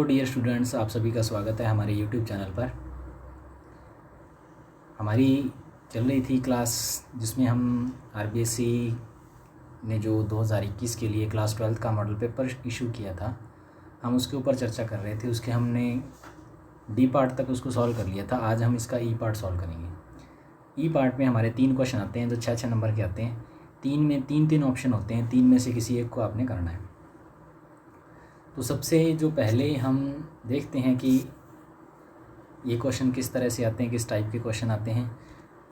Dear students, आप सभी का स्वागत है हमारे यूट्यूब चैनल पर। हमारी चल रही थी क्लास जिसमें हम आरबीएससी ने जो 2021 के लिए क्लास 12 का मॉडल पेपर इशू किया था, हम उसके ऊपर चर्चा कर रहे थे। उसके हमने डी पार्ट तक उसको सॉल्व कर लिया था। आज हम इसका ई पार्ट सॉल्व करेंगे। ई पार्ट में हमारे 3 क्वेश्चन आते हैं जो 6 नंबर के आते हैं। 3 में 3 ऑप्शन होते हैं, 3 में से किसी एक को आपने करना है। तो सबसे जो पहले हम देखते हैं कि ये क्वेश्चन किस तरह से आते हैं, किस टाइप के क्वेश्चन आते हैं।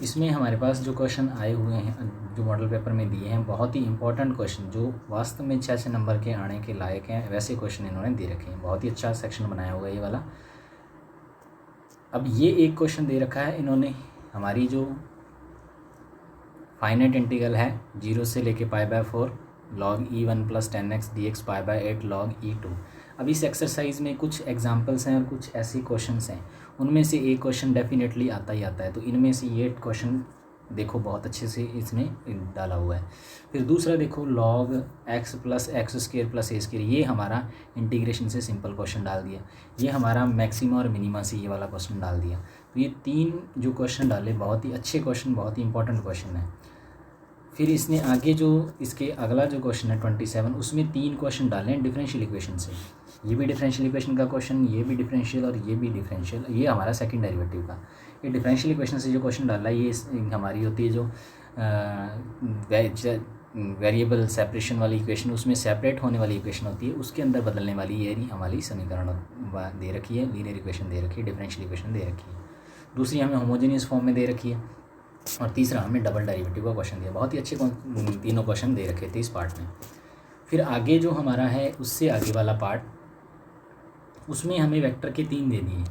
इसमें हमारे पास जो क्वेश्चन आए हुए हैं, जो मॉडल पेपर में दिए हैं, बहुत ही इंपॉर्टेंट क्वेश्चन जो वास्तव में 6 नंबर के आने के लायक हैं, वैसे क्वेश्चन इन्होंने दे रखे हैं। बहुत ही अच्छा सेक्शन बनाया हुआ है ये वाला। अब ये एक क्वेश्चन दे रखा है इन्होंने, हमारी जो फाइनाइट इंटीग्रल है 0 से लेके π/4 log e1 + 10x dx π/8 log e2। अब इस एक्सरसाइज में कुछ एग्जांपल्स हैं और कुछ ऐसे क्वेश्चंस हैं, उनमें से एक क्वेश्चन डेफिनेटली आता ही आता है। तो इनमें से ये क्वेश्चन देखो बहुत अच्छे से इसमें डाला हुआ है। फिर दूसरा देखो log x + x² + a², ये हमारा इंटीग्रेशन से सिंपल क्वेश्चन डाल दिया। ये हमारा मैक्सिमा और मिनिमा से ये वाला क्वेश्चन डाल दिया। तो ये 3 जो क्वेश्चन डाले बहुत ही अच्छे क्वेश्चन, बहुत ही इंपॉर्टेंट क्वेश्चन है। फिर इसने आगे जो इसके अगला जो क्वेश्चन है 27, उसमें 3 क्वेश्चन डाले हैं डिफरेंशियल इक्वेशन से। ये भी डिफरेंशियल इक्वेशन का क्वेश्चन, ये भी डिफरेंशियल और ये भी डिफरेंशियल। ये हमारा सेकंड डेरिवेटिव का। ये डिफरेंशियल इक्वेशन से जो क्वेश्चन डाला है, ये हमारी होती है जो वेरिएबल सेपरेशन वाली इक्वेशन, उसमें सेपरेट होने वाली इक्वेशन होती है, उसके अंदर बदलने वाली ये हमारी समीकरण दे रखी है, लीनियर इक्वेशन दे रखी है, डिफरेंशियल इक्वेशन दे रखी है। दूसरी हमें होमोजेनियस फॉर्म में दे रखी है, और तीसरा हमें डबल डेरिवेटिव का क्वेश्चन दिया। बहुत ही अच्छे तीनों क्वेश्चन दे रखे थे इस पार्ट में। फिर आगे जो हमारा है, उससे आगे वाला पार्ट, उसमें हमें वेक्टर के 3 दे दिए।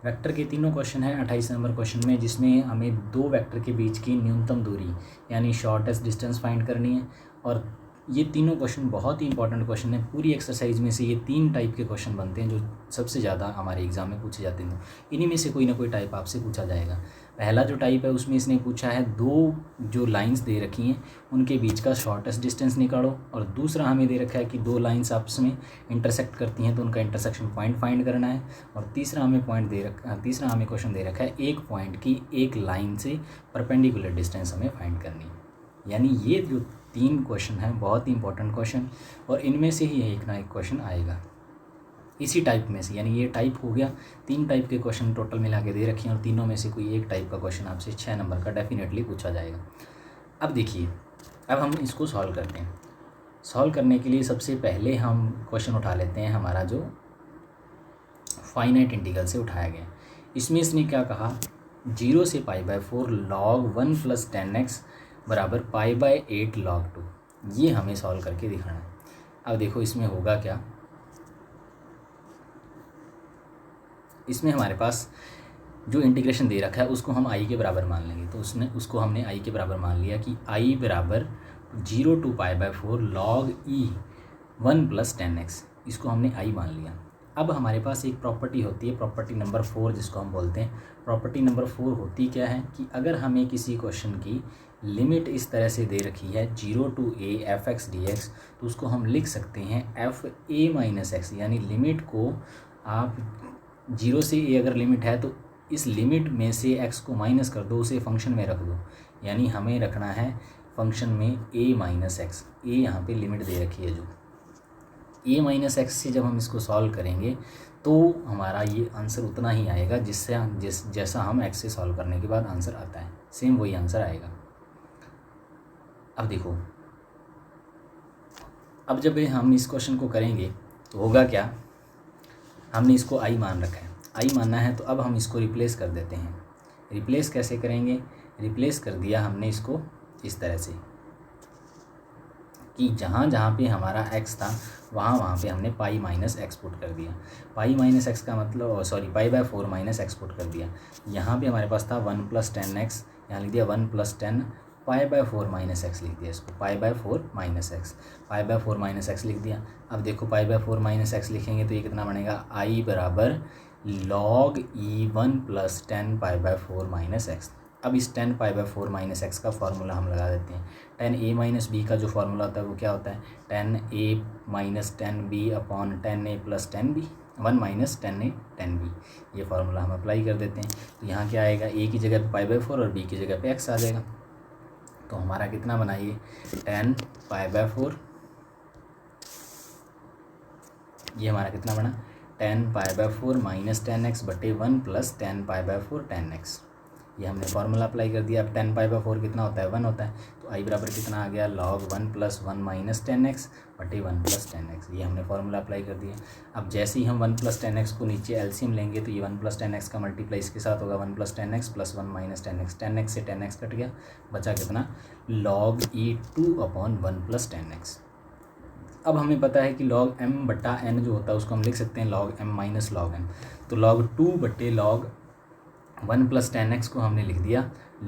वेक्टर के तीनों क्वेश्चन है 28 नंबर क्वेश्चन में, जिसमें हमें 2 वेक्टर के बीच की न्यूनतम दूरी यानी शॉर्टेस्ट डिस्टेंस फाइंड करनी है। और ये तीनों क्वेश्चन बहुत ही इंपॉर्टेंट क्वेश्चन है। पूरी एक्सरसाइज में से ये 3 टाइप के क्वेश्चन बनते हैं जो सबसे ज़्यादा हमारे एग्जाम में पूछे जाते हैं। इन्हीं में से कोई ना कोई टाइप आपसे पूछा जाएगा। पहला जो टाइप है उसमें इसने पूछा है 2 जो लाइंस दे रखी हैं उनके बीच का शॉर्टेस्ट डिस्टेंस निकालो, और दूसरा हमें दे रखा है कि 2 लाइंस आपस में इंटरसेक्ट करती हैं तो उनका इंटरसेक्शन पॉइंट फाइंड करना है। और तीसरा हमें क्वेश्चन दे रखा है एक पॉइंट की एक लाइन से परपेंडिकुलर डिस्टेंस हमें फाइंड करनी है। यानी ये जो 3 क्वेश्चन हैं बहुत ही इंपॉर्टेंट क्वेश्चन, और इनमें से ही एक ना एक क्वेश्चन आएगा इसी टाइप में से। यानी ये टाइप हो गया, 3 टाइप के क्वेश्चन टोटल मिला के दे रखे हैं, और तीनों में से कोई एक टाइप का क्वेश्चन आपसे 6 नंबर का डेफिनेटली पूछा जाएगा। अब देखिए, अब हम इसको सॉल्व करते हैं। सॉल्व करने के लिए सबसे पहले हम क्वेश्चन उठा लेते हैं हमारा जो फाइनाइट इंटीग्रल से उठाया गया। इसमें इसने क्या कहा, 0 से π/4 log 1 + 10x बराबर π/8 log 2। ये हमें सॉल्व करके दिखाना है। अब देखो इसमें होगा क्या, इसमें हमारे पास जो इंटीग्रेशन दे रखा है उसको हम i के बराबर मान लेंगे। तो उसको हमने i के बराबर मान लिया कि i बराबर 0 to π/4 log e1 + 10x, इसको हमने i मान लिया। अब हमारे पास एक प्रॉपर्टी होती है, प्रॉपर्टी नंबर 4 जिसको हम बोलते हैं। प्रॉपर्टी नंबर 4 होती क्या है कि अगर हमें किसी क्वेश्चन की लिमिट इस तरह से दे रखी है 0 to a f(x) dx, तो उसको हम लिख सकते हैं f(a - x), यानी लिमिट को आप 0 से a अगर लिमिट है तो इस लिमिट में से x को माइनस कर दो, उसे फंक्शन में रख दो। यानी हमें रखना है फंक्शन में a - x। a यहाँ पे लिमिट दे रखी है, जो a - x से जब हम इसको सॉल्व करेंगे तो हमारा ये आंसर उतना ही आएगा जैसा हम x से सॉल्व करने के बाद आंसर आता है, सेम वही आंसर आएगा। अब देखो, अब जब हम इस क्वेश्चन को करेंगे तो होगा क्या, हमने इसको i मान रखा है, i मानना है, तो अब हम इसको रिप्लेस कर देते हैं। रिप्लेस कैसे करेंगे, रिप्लेस कर दिया हमने इसको इस तरह से कि जहाँ जहाँ पे हमारा x था वहाँ पे हमने π - x पुट कर दिया। π - x का मतलब π/4 - x पुट कर दिया। यहाँ पे हमारे पास था 1 + 10x, यहाँ लिख दिया 1 + 10 π/4 - x लिख दिया, इसको π/4 - x लिख दिया। अब देखो π/4 - x लिखेंगे तो ये कितना बनेगा, i बराबर log e1 + 10 π/4 - x। अब इस 10 π/4 - x का फार्मूला हम लगा देते हैं। 10a - b का जो फार्मूला होता है वो क्या होता है, 10a - 10b/10a + 10b। 1 minus ten ए टेन बी, ये फार्मूला हम अप्लाई कर देते हैं। तो यहाँ क्या आएगा, ए की जगह पे पाई/4 और बी की जगह पे एक्स आ जाएगा। तो हमारा कितना बना ये 10 पाई/4, ये हमारा कितना बना 10 पाई/4 माइनस 10x बटे 1 प्लस 10 पाई/4 10x। ये हमने फार्मूला अप्लाई कर दिया। अब 10 पाई/4 कितना होता है 1 होता है, तो आई बराबर कितना आ गया log 1 प्लस 1 माइनस 10x बटे 1 प्लस 10x। ये हमने फार्मूला अप्लाई कर दिया। अब जैसे ही हम 1 प्लस 10x को नीचे एलसीएम लेंगे तो ये 1 प्लस 10x का मल्टीप्लाई इसके साथ होगा 1 plus 10x plus 1 minus 10x। 10x से 10x कट गया, बचा कितना log e2 upon 1 plus 10x। अब हमें पता है कि log m बटा n जो होता है उसको हम लिख सकते हैं log m minus log n। तो log 2 बटे log 1 प्लस 10x को हमने लिख दिया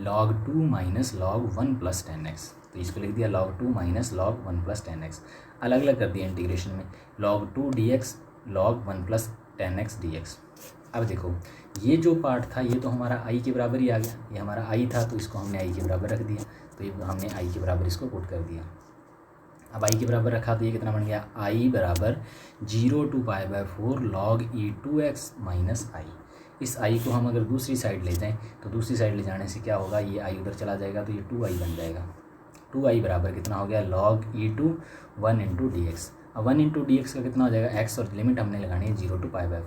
log 2 minus log 1 plus 10x। तो इसको लिख दिया log 2 minus log 1 plus 10x। अलग अलग कर दिया इंटीग्रेशन में, log 2 dx log 1 plus 10x dx। अब देखो ये जो पार्ट था ये तो हमारा i के बराबर ही आ गया, ये हमारा i था तो इसको हमने i के बराबर रख दिया। तो ये हमने i के बराबर इसको पुट कर दिया। अब i के बराबर रखा तो ये कितना बन गया i बराबर 0 टू पाई/4 log e2x माइनस i। इस i को हम अगर दूसरी साइड ले जाएं तो दूसरी साइड ले जाने से क्या होगा, ये i उधर चला जाएगा तो ये 2i बन जाएगा। 2i बराबर कितना हो गया log e2 1 into D x. अब 1 इंटू डी एक्स का कितना हो जाएगा x, और लिमिट हमने लगानी है 0 टू पाई/4।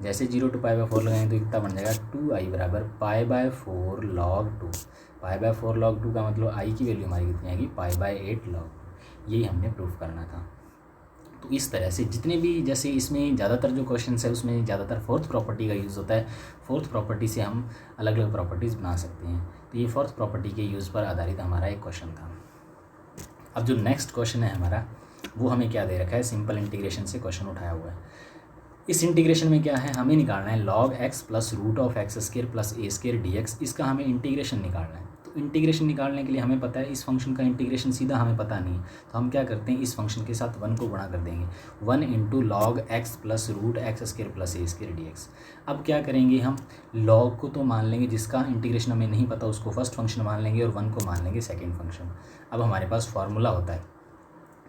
जैसे 0 टू पाई/4 लगाएंगे तो कितना बन जाएगा 2i बराबर पाई/4 log 2। पाई/4 log 2 का मतलब i की वैल्यू हमारी कितनी आएगी पाई/8 log। यही हमने प्रूफ करना था। तो इस तरह से जितने भी, जैसे इसमें ज़्यादातर जो क्वेश्चन है उसमें ज़्यादातर फोर्थ प्रॉपर्टी का यूज़ होता है। फोर्थ प्रॉपर्टी से हम अलग अलग प्रॉपर्टीज़ बना सकते हैं। तो ये फोर्थ प्रॉपर्टी के यूज़ पर आधारित हमारा एक क्वेश्चन था। अब जो नेक्स्ट क्वेश्चन है हमारा वो हमें क्या दे रखा है, सिंपल इंटीग्रेशन से क्वेश्चन उठाया हुआ है। इस इंटीग्रेशन में क्या है, हमें निकालना है log x plus root of x square plus a square d x. इसका हमें इंटीग्रेशन निकालना है। तो इंटीग्रेशन निकालने के लिए हमें पता है इस फंक्शन का इंटीग्रेशन सीधा हमें पता नहीं है, तो हम क्या करते हैं इस फंक्शन के साथ 1 को गुणा कर देंगे। 1 into log x plus root x square plus a square d x. अब क्या करेंगे हम, log को तो मान लेंगे, जिसका इंटीग्रेशन हमें नहीं पता उसको फर्स्ट फंक्शन मान लेंगे और 1 को मान लेंगे सेकेंड फंक्शन। अब हमारे पास फार्मूला होता है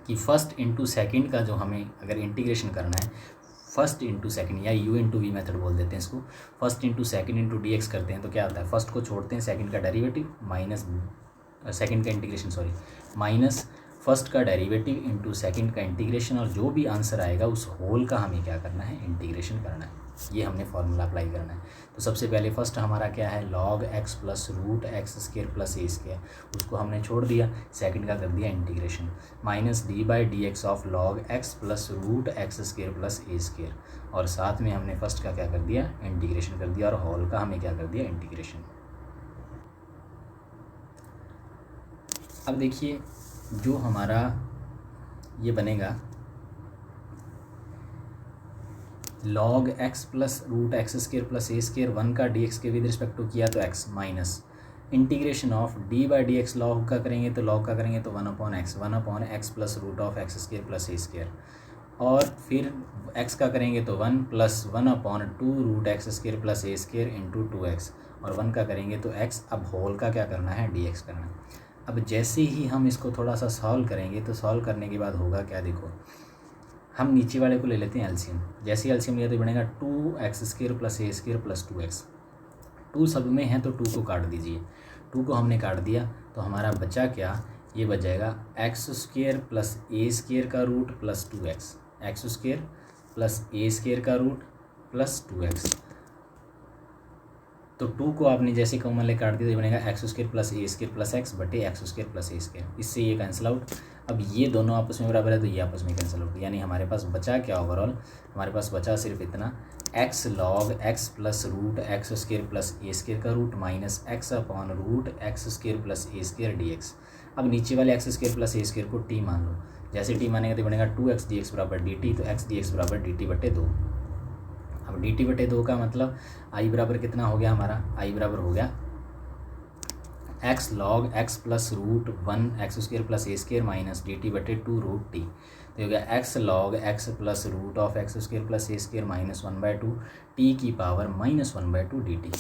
कि फर्स्ट इंटू सेकेंड का जो हमें अगर इंटीग्रेशन करना है, फर्स्ट इंटू सेकेंड या u इंटू वी मेथड बोल देते हैं इसको। First into second into D x करते हैं तो क्या होता है, फर्स्ट को छोड़ते हैं सेकेंड का डेरिवेटिव माइनस सेकेंड का इंटीग्रेशन माइनस फर्स्ट का डेरिवेटिव इंटू सेकेंड का इंटीग्रेशन, और जो भी आंसर आएगा उस होल का हमें क्या करना है, इंटीग्रेशन करना है। ये हमने फार्मूला अप्लाई करना है। तो सबसे पहले फर्स्ट हमारा क्या है, log x plus root x square plus a square, उसको हमने छोड़ दिया, सेकंड का कर दिया integration minus d by d x of log x plus root x square plus a square, और साथ में हमने फर्स्ट का क्या कर दिया, इंटीग्रेशन कर दिया, और होल का हमें क्या कर दिया, इंटीग्रेशन। अब देखिए जो हमारा ये बनेगा log x plus root x square plus a square 1 का डी एक्स के विद रिस्पेक्ट टू किया तो x minus integration of d by d x log का करेंगे तो 1 upon x plus root of x square plus a square, और फिर x का करेंगे तो 1 plus 1 upon 2 root x square plus a square into 2x, और 1 का करेंगे तो x। अब होल का क्या करना है, डी एक्स करना है। अब जैसे ही हम इसको थोड़ा सा सॉल्व करेंगे तो सॉल्व करने के बाद होगा क्या, देखो हम नीचे वाले को ले लेते हैं एलसीएम। जैसे ही एलसीएम लिया तो बनेगा 2x square plus a square plus 2x। 2 सब में है तो 2 को काट दीजिए, 2 को हमने काट दिया तो हमारा बचा क्या, ये बच जाएगा x square plus a square का root plus 2x, x square plus a square का रूट प्लस 2x। तो 2 को आपने जैसे कॉमन ले काट दिया तो बनेगा x square plus a square plus x बटे x square plus a square. इससे ये कैंसिल आउट। अब ये दोनों आपस में बराबर है तो ये आपस में कैंसिल आउट, यानी हमारे पास बचा क्या, ओवरऑल हमारे पास बचा सिर्फ इतना, x log x plus root x square plus a square का root minus x upon root x square plus a square d x. अब नीचे वाले x square plus a square को टी मान लो, जैसे टी मानेंगे तो बनेगा 2x डी एक्स बराबर डी टी, तो एक्स डी एक्स बराबर डी टी बटे 2। अब डी टी बटे 2 का मतलब आई बराबर कितना हो गया हमारा, आई बराबर हो गया x log x plus root 1 x square plus a square minus d t बटे 2 रूट टी। तो हो गया x log x plus root of x square plus a square minus 1/2 t की पावर माइनस 1/2 डी टी।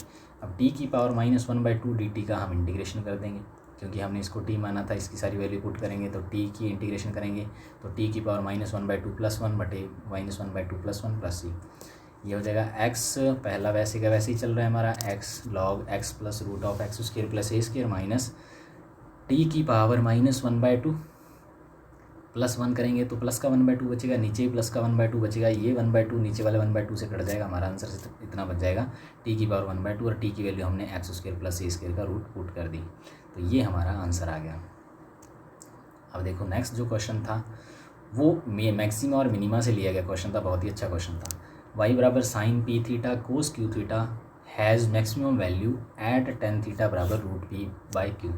अब t की power minus 1/2 d t का हम integration कर देंगे, क्योंकि हमने इसको टी माना था, इसकी सारी वैल्यू पुट करेंगे तो टी की इंटीग्रेशन करेंगे तो टी की पावर -1/2 + 1 बटे -1/2 + 1 + c, ये हो जाएगा x पहला वैसे का वैसे ही चल रहा है हमारा, x log x plus √(x² + a² minus T की पावर -1/2 प्लस 1 करेंगे तो प्लस का 1/2 बचेगा, नीचे ही प्लस का 1/2 बचेगा, ये 1/2 नीचे वाले 1/2 से कट जाएगा, हमारा आंसर से इतना बच जाएगा टी की पावर 1/2 और टी की वैल्यू हमने x² + a² का रूट पुट कर दी, तो ये हमारा आंसर आ गया। अब देखो नेक्स्ट जो क्वेश्चन था वो मैक्सिमा और मिनिमा से लिया गया क्वेश्चन था, बहुत ही अच्छा क्वेश्चन था। y बराबर sine p theta cos q theta has maximum value at tan theta बराबर √p/q,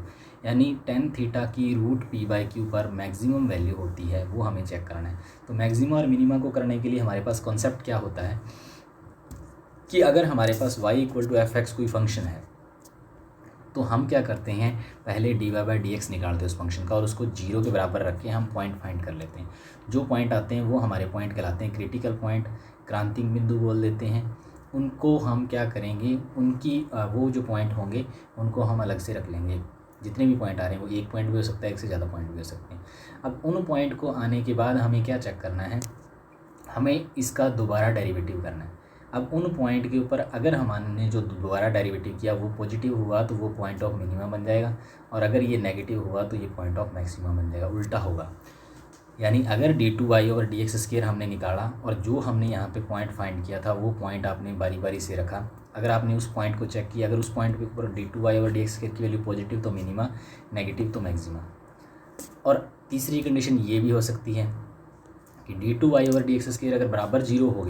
यानी टेन थीटा की √p/q पर मैक्सिमम वैल्यू होती है, वो हमें चेक करना है। तो मैक्सिमा और मिनिमा को करने के लिए हमारे पास कॉन्सेप्ट क्या होता है कि अगर हमारे पास y = f(x) कोई फंक्शन है तो हम क्या करते हैं, पहले dy/dx निकालते हैं उस फंक्शन का और उसको 0 के बराबर रख के हम पॉइंट फाइंड कर लेते हैं। जो पॉइंट आते हैं वो हमारे पॉइंट कहलाते हैं क्रिटिकल पॉइंट, क्रांतिक बिंदु बोल देते हैं। उनको हम क्या करेंगे, उनकी वो जो पॉइंट होंगे उनको हम अलग से रख लेंगे। जितने भी पॉइंट आ रहे हैं वो एक पॉइंट भी हो सकता है, एक से ज़्यादा पॉइंट भी हो सकते हैं। अब उन पॉइंट को आने के बाद हमें क्या चेक करना है, हमें इसका दोबारा डेरिवेटिव करना है। अब उन पॉइंट के ऊपर अगर हमने जो दोबारा डेरिवेटिव किया वो पॉजिटिव हुआ तो वो पॉइंट ऑफ मिनिमा बन जाएगा, और अगर ये नेगेटिव हुआ तो ये पॉइंट ऑफ मैक्सिमा बन जाएगा, उल्टा होगा। यानी अगर d2y/dx² हमने निकाला और जो हमने यहाँ पे पॉइंट फाइंड किया था वो पॉइंट आपने बारी बारी से रखा, अगर आपने उस पॉइंट को चेक किया, अगर उस पॉइंट के ऊपर d2y/dx² की वैल्यू पॉजिटिव तो मिनिमा, नेगेटिव तो मैक्सिमा। और तीसरी कंडीशन ये भी हो सकती है कि d2y/dx² अगर बराबर जीरो हो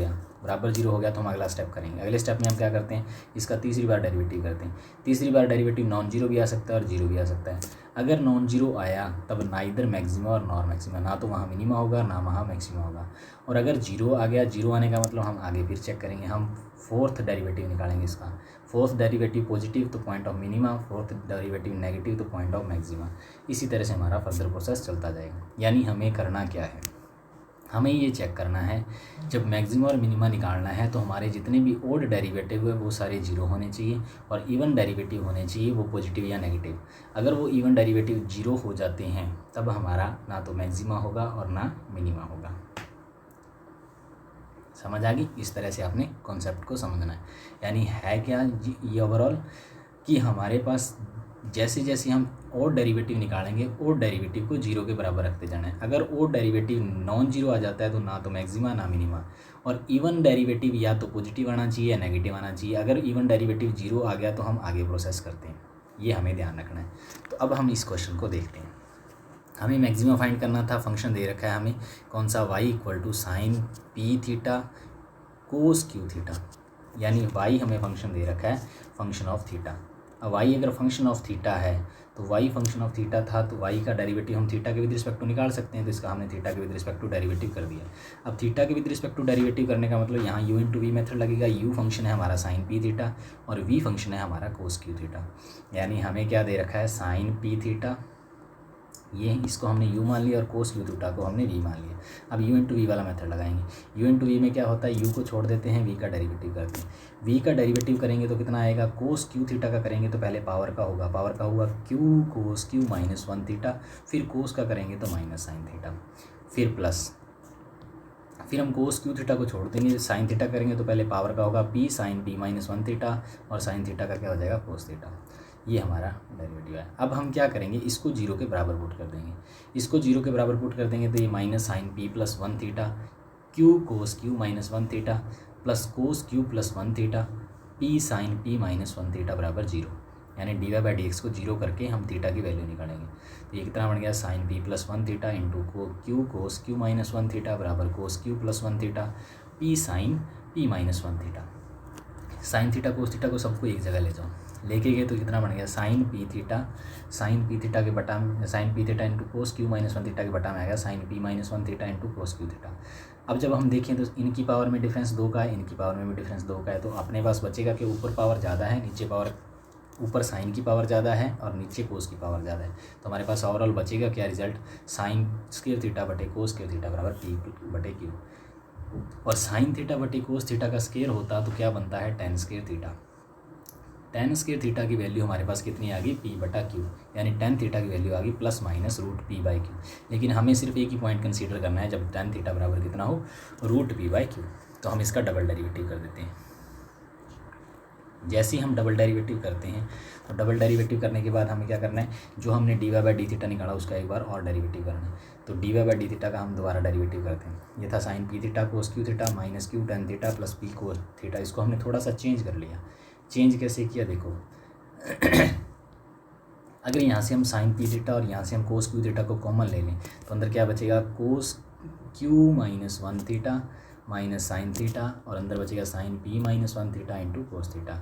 गया तो हम अगला स्टेप करेंगे। अगले स्टेप में हम क्या करते हैं, इसका तीसरी बार डेरिवेटिव करते हैं। तीसरी बार डेरिवेटिव नॉन जीरो भी आ सकता है और जीरो भी आ सकता है। अगर नॉन जीरो आया तब ना इधर मैक्सिमा और नॉर मैक्सिमा, ना तो वहाँ मिनिमा होगा ना वहाँ मैक्सिमा होगा। और अगर जीरो आ गया, जीरो आने का मतलब हम आगे फिर चेक करेंगे, हम फोर्थ डेरिवेटिव निकालेंगे इसका। फोर्थ डेरिवेटिव पॉजिटिव तो point of minima, fourth derivative negative तो पॉइंट ऑफ मैक्सिमा। इसी तरह से हमारा फर्दर प्रोसेस चलता जाएगा। यानी हमें करना क्या है, हमें ये चेक करना है जब मैक्सिमा और मिनिमा निकालना है तो हमारे जितने भी ओड डेरिवेटिव है वो सारे जीरो होने चाहिए और इवन डेरिवेटिव होने चाहिए वो पॉजिटिव या नेगेटिव। अगर वो इवन डेरिवेटिव जीरो हो जाते हैं तब हमारा ना तो मैक्सिमा होगा और ना मिनिमा होगा। समझ आ गई? इस तरह से आपने कॉन्सेप्ट को समझना है। यानी है क्या ये ओवरऑल कि हमारे पास जैसे जैसे हम और डेरिवेटिव निकालेंगे और डेरिवेटिव को जीरो के बराबर रखते जाना है। अगर और डेरिवेटिव नॉन जीरो आ जाता है तो ना तो मैक्सिमा ना मिनिमा, और इवन डेरिवेटिव या तो पॉजिटिव आना चाहिए या नेगेटिव आना चाहिए। अगर इवन डेरिवेटिव जीरो आ गया तो हम आगे प्रोसेस करते हैं, ये हमें ध्यान रखना है। तो अब हम इस क्वेश्चन को देखते हैं। हमें मैक्सिमा फाइंड करना था, फंक्शन दे रखा है हमें कौन सा, y = sin p theta cos q theta, यानी y हमें फंक्शन दे रखा है फंक्शन ऑफ थीटा। अब y अगर फंक्शन ऑफ थीटा है तो y फंक्शन ऑफ थीटा था तो y का डेरिवेटिव हम थीटा के विद रिस्पेक्ट टू निकाल सकते हैं, तो इसका हमने थीटा के विद रिस्पेक्ट टू डेरिवेटिव कर दिया। अब थीटा के विद रिस्पेक्ट टू डेरिवेटिव करने का मतलब यहाँ u/v मेथड लगेगा। u फंक्शन है हमारा साइन p थीटा और v फंक्शन है हमारा कोस क्यू थीटा। यानी हमें क्या दे रखा है, साइन p थीटा, ये इसको हमने u मान लिया और कोस क्यू थीटा को हमने v मान लिया। अब u/v वाला मेथड लगाएंगे। u/v में क्या होता है, u को छोड़ देते हैं, v का डेरिवेटिव करते हैं। v का डेरिवेटिव करेंगे तो कितना आएगा, कोस क्यू थीटा का करेंगे तो पहले पावर का होगा q कोस क्यू -1 थीटा, फिर कोस का करेंगे तो माइनस साइन थीटा, फिर प्लस, फिर हम कोस क्यू थीटा को छोड़ देंगे, साइन थीटा करेंगे तो पहले पावर का होगा p साइन p -1 थीटा और साइन थीटा का क्या हो जाएगा, कोस थीटा। ये हमारा डेरिवेटिव है। अब हम क्या करेंगे, इसको जीरो के बराबर पुट कर देंगे। इसको जीरो के बराबर पुट कर देंगे तो ये minus sine p +1 theta q cos q -1 theta plus cos q +1 theta p sine p -1 theta बराबर जीरो। यानी dy/dx को जीरो करके हम थीटा की वैल्यू निकालेंगे। तो ये कितना बन गया, sine p +1 theta into q cos q -1 theta बराबर cos q +1 theta p sine p -1 theta. Sine theta cos theta को सबको एक जगह ले जाओ, लेके गए तो कितना बन गया, साइन p थीटा के बटा में sine p theta into cos q -1 theta के बटा में आएगा sine p -1 theta into cos q theta. अब जब हम देखें तो इनकी पावर में डिफरेंस 2 का है, इनकी पावर में भी डिफरेंस 2 का है, तो अपने पास बचेगा कि ऊपर पावर ज़्यादा है, नीचे पावर, ऊपर साइन की पावर ज़्यादा है और नीचे कोस की पावर ज़्यादा है। तो हमारे पास ओवरऑल बचेगा क्या रिजल्ट, साइन स्क्वायर थीटा बटे कोस स्क्वायर थीटा बराबर p/q। और साइन थीटा बटे कोस थीटा का स्क्वायर होता तो क्या बनता है, tan square theta. Tan square theta की वैल्यू हमारे पास कितनी आ गई, पी बटा क्यू, यानी टेन थीटा की वैल्यू आ गई plus minus root p by q. लेकिन हमें सिर्फ एक ही पॉइंट कंसीडर करना है, जब टेन थीटा बराबर कितना हो, रूट पी बाई क्यू। तो हम इसका डबल डेरिवेटिव कर देते हैं। जैसे ही हम डबल डेरिवेटिव करते हैं तो डबल डेरिवेटिव करने के बाद हमें क्या करना है, जो हमने d y by d theta निकाला उसका एक बार और डेरिवेटिव करना है। तो d y by d theta का हम दोबारा डेरिवेटिव करते हैं। ये था sine p theta cos q theta minus q tan theta plus p cos theta. इसको हमने थोड़ा सा चेंज कर लिया। चेंज कैसे किया देखो अगर यहाँ से हम साइन पी थीटा और यहाँ से हम कोस क्यू थीटा को कॉमन ले लें तो अंदर क्या बचेगा, cos q minus one theta minus sine theta, और अंदर बचेगा sine p minus one theta into cos theta.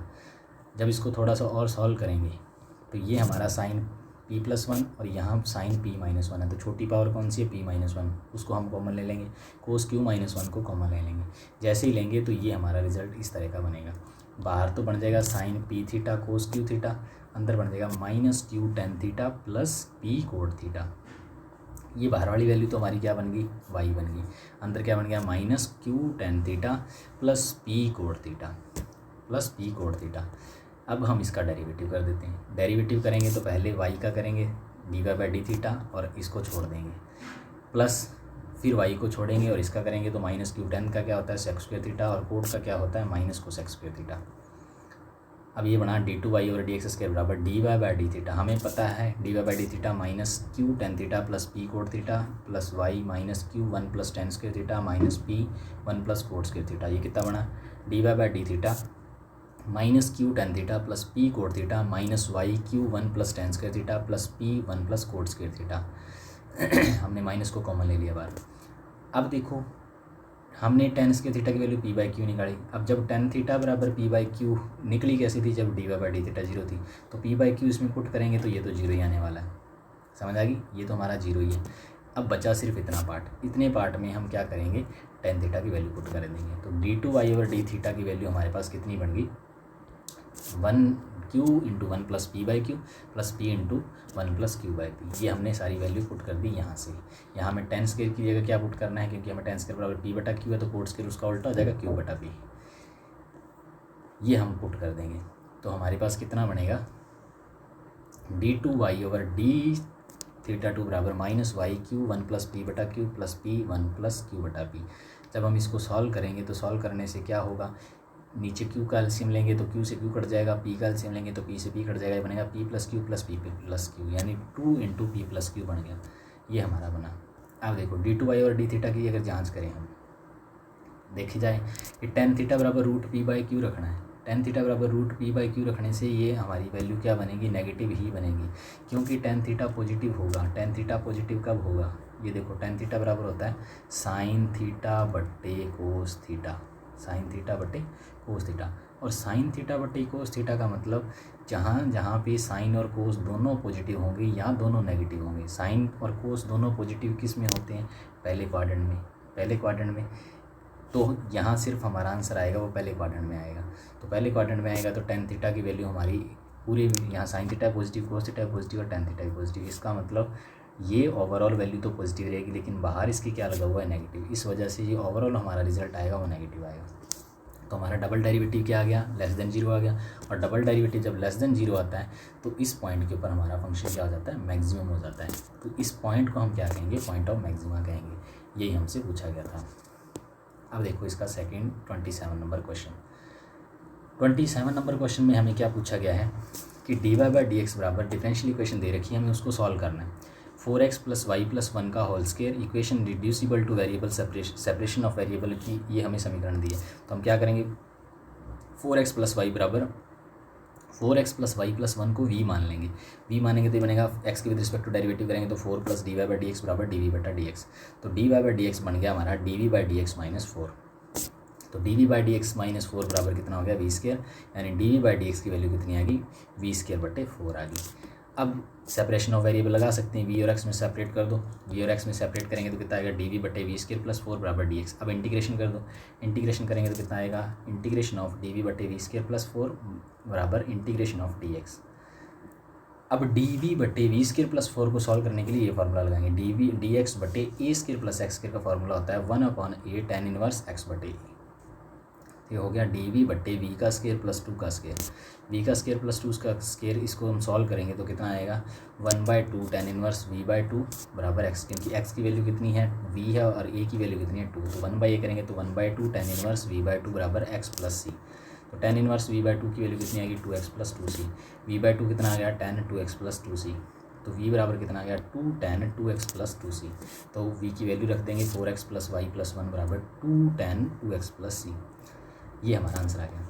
जब इसको थोड़ा सा और सॉल्व करेंगे तो ये हमारा साइन पी प्लस वन और यहाँ साइन पी माइनस वन है, तो छोटी पावर कौन सी है, पी माइनस वन, उसको हम कॉमन ले लेंगे। कोस क्यू माइनस वन को कॉमन ले लेंगे। जैसे ही लेंगे तो ये हमारा रिजल्ट इस तरह का बनेगा। बाहर तो बन जाएगा sine p theta cos q theta, अंदर बन जाएगा minus q tan theta plus p cot theta. ये बाहर वाली वैल्यू तो हमारी क्या बन गई, वाई बन गई। अंदर क्या बन गया, minus q tan theta plus p cot theta plus p cot theta. अब हम इसका डेरिवेटिव कर देते हैं। डेरिवेटिव करेंगे तो पहले वाई का करेंगे d y by d theta और इसको छोड़ देंगे, प्लस फिर वाई को छोड़ेंगे और इसका करेंगे तो माइनस क्यू टेन का क्या होता है, सेक्स स्क्वायर थीटा, और कोड का क्या होता है, माइनस को सेक्स स्क्वायर थीटा। अब ये बना डी टू वाई और डी एक्स स्क्वायर बराबर d y by d theta. हमें पता है d y by d theta minus q tan theta plus p cot theta plus y minus q one plus tan square theta minus p one plus cot square theta. ये कितना बना, d y by d theta minus q tan theta plus p cot theta minus y q one plus tan square theta plus p one plus cot square theta. हमने minus को common ले लिया बार। अब देखो हमने टेन स्क्वायर थीटा की value p by q निकाली। अब जब टेन थीटा बराबर पी बाई क्यू निकली कैसी थी, जब d y by d theta zero थी, तो पी बाई क्यू इसमें पुट करेंगे तो ये तो जीरो ही आने वाला है। समझ आ गई, ये तो हमारा जीरो ही है। अब बचा सिर्फ इतना पार्ट। इतने पार्ट में हम क्या करेंगे, टेन थीटा की वैल्यू पुट कर देंगे। तो d two y over d theta की वैल्यू हमारे पास कितनी बन गई, one q into one plus p by q plus p into one plus q by p. ये हमने सारी वैल्यू पुट कर दी यहाँ से। यहाँ हमें टेन स्क्वायर की जगह क्या पुट करना है, क्योंकि हमें टेन स्क्वायर बराबर पी बटा क्यू है, तो कोड स्क्वायर उसका उल्टा हो जाएगा क्यू बटा पी। ये हम पुट कर देंगे तो हमारे पास कितना बनेगा, d two y over d theta two बराबर minus y q one plus p बटा q plus p one plus q बटा पी। जब हम इसको सॉल्व करेंगे तो सॉल्व करने से क्या होगा, नीचे क्यू का एलसीएम लेंगे तो क्यू से क्यू कट जाएगा, पी का एलसीएम लेंगे तो पी से पी कट जाएगा। ये बनेगा p plus q plus p plus q, यानी two into p plus q बन गया। ये हमारा बना। अब देखो डी टू वाई और डी थीटा की अगर जांच करें हम, देखी जाए कि टेन थीटा बराबर रूट पी बाई क्यू रखना है। टेन थीटा बराबर रूट पी बाई क्यू रखने से ये हमारी वैल्यू क्या बनेगी, नेगेटिव ही बनेगी, क्योंकि टेन थीटा पॉजिटिव होगा। टेन थीटा पॉजिटिव कब होगा, ये देखो टेन थीटा बराबर होता है साइन थीटा बट्टे कोस थीटा, साइन थीटा बट्टे कोस थीटा। और साइन थीटा बट्टे कोस थीटा का मतलब जहाँ जहाँ पे साइन और कोस दोनों पॉजिटिव होंगे या दोनों नेगेटिव होंगे। साइन और कोस दोनों पॉजिटिव किस में होते हैं, पहले क्वाड्रेंट में, पहले क्वाड्रेंट में। तो यहाँ सिर्फ हमारा आंसर आएगा वो पहले क्वाड्रेंट में आएगा। तो पहले क्वाड्रेंट में आएगा तो टेन थीटा की वैल्यू हमारी पूरी, यहाँ sine theta positive cos theta positive और टेन थीटा पॉजिटिव। इसका मतलब ये ओवरऑल वैल्यू तो पॉजिटिव रहेगी, लेकिन बाहर इसकी क्या लगा हुआ है, नेगेटिव। इस वजह से ये ओवरऑल हमारा रिजल्ट आएगा वो नेगेटिव आएगा। तो हमारा डबल डेरिवेटिव क्या आ गया, लेस देन जीरो आ गया। और डबल डेरिवेटिव जब लेस देन जीरो आता है तो इस पॉइंट के ऊपर हमारा फंक्शन क्या हो जाता है, मैक्सिमम हो जाता है। तो इस पॉइंट को हम क्या कहेंगे, पॉइंट ऑफ मैक्सिमा कहेंगे। यही हमसे पूछा गया था। अब देखो इसका second 27 number question. 27 number question में हमें क्या पूछा गया है कि d y by d x बराबर डिफरेंशियल इक्वेशन दे रखी है, हमें उसको सॉल्व करना है। 4x plus y plus one का whole square equation reducible to variable separation of variable की ये हमें समीकरण दी है। तो हम क्या करेंगे, 4x प्लस वाई बराबर 4x plus y plus one को v मान लेंगे। v मानेंगे तो ये बनेगा x के विद रिस्पेक्ट टू डेरिवेटिव करेंगे तो 4 plus d y by d x बराबर डी वी बटा डी एक्स। तो d y by d x बन गया हमारा d v by d x minus 4। तो d v by d x minus 4 बराबर कितना हो गया, वी स्क्वायर, यानी d v by d x की वैल्यू कितनी आ गई, वी स्क्वायर बटे 4 आ गई। अब सेपरेशन ऑफ वेरिएबल लगा सकते हैं, वी और एक्स में सेपरेट कर दो। वी और एक्स में सेपरेट करेंगे तो कितना आएगा, डी वी बटे वी स्क्वायर प्लस 4 बराबर डी एक्स। अब इंटीग्रेशन कर दो, इंटीग्रेशन करेंगे तो कितना आएगा, इंटीग्रेशन ऑफ डी वी बटे वी स्क्वायर प्लस 4 बराबर इंटीग्रेशन ऑफ डी एक्स। अब डी वी बटे वी स्क्वायर प्लस 4 को सॉल्व करने के लिए ये फार्मूला लगाएंगे, डी वी डी एक्स बटे ए स्क्वायर प्लस एक्स स्क्वायर का फार्मूला होता है 1/a tan इनवर्स एक्स बटे ए। ये हो गया डी वी बट्टे वी का स्केयर प्लस 2 का स्केयर, वी का स्केयर प्लस 2 का स्केयर, इसको हम सॉल्व करेंगे तो कितना आएगा 1/2 tan इनवर्स v/2 बराबर एक्स, क्योंकि एक्स की वैल्यू कितनी है वी है और ए की वैल्यू कितनी है 2, तो 1/a करेंगे तो 1/2 tan इनवर्स v/2 बराबर एक्स प्लस सी। तो tan इनवर्स v/2 की वैल्यू कितनी आएगी 2x प्लस 2c, v/2 कितना आ गया tan 2x प्लस 2c, तो v बराबर कितना आ गया 2 tan 2x प्लस 2c, तो v की वैल्यू रख देंगे 4x प्लस वाई प्लस 1 बराबर 2 tan 2x प्लस c। ये हमारा आंसर आ गया।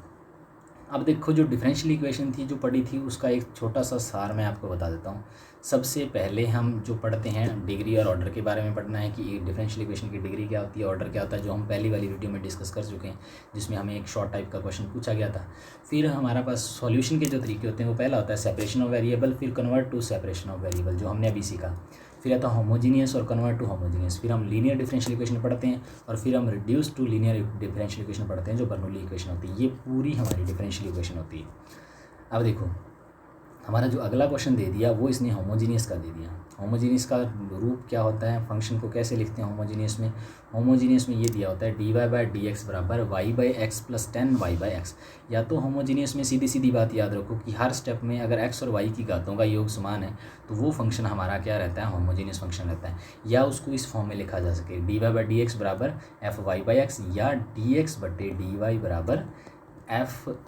अब देखो जो डिफरेंशियल इक्वेशन थी जो पढ़ी थी उसका एक छोटा सा सार मैं आपको बता देता हूँ। सबसे पहले हम जो पढ़ते हैं डिग्री और ऑर्डर के बारे में पढ़ना है कि डिफरेंशियल इक्वेशन की डिग्री क्या होती है, ऑर्डर क्या होता है, जो हम पहली वाली वीडियो में डिस्कस कर चुके हैं जिसमें हमें एक शॉर्ट टाइप का क्वेश्चन पूछा गया था। फिर हमारे पास सॉल्यूशन के जो तरीके होते हैं वो पहला होता है सेपरेशन ऑफ वेरिएबल, फिर convert to separation of variable जो हमने अभी सीखा, फिर आता है होमोजीनियस और कन्वर्ट टू होमोजीनियस, फिर हम लीनियर डिफरेंशियल इक्वेशन पढ़ते हैं और फिर हम reduce to linear differential equation पढ़ते हैं जो बर्नौली इक्वेशन होती है। ये पूरी हमारी डिफरेंशियल इक्वेशन होती है। अब देखो हमारा जो अगला क्वेश्चन दे दिया वो इसने होमोजीनियस का दे दिया। होमोजीनियस का रूप क्या होता है, फंक्शन को कैसे लिखते हैं होमोजीनियस में, होमोजीनियस में ये दिया होता है dy/dx बराबर y/x प्लस 10y/x। या तो होमोजीनियस में सीधी सीधी बात याद रखो कि हर स्टेप में अगर x और y की घातों का योग समान है तो वो फंक्शन हमारा क्या रहता है, होमोजीनियस फंक्शन रहता है। या उसको इस फॉर्म में लिखा जा सके dy/dx बराबर fy/x या dx/dy बराबर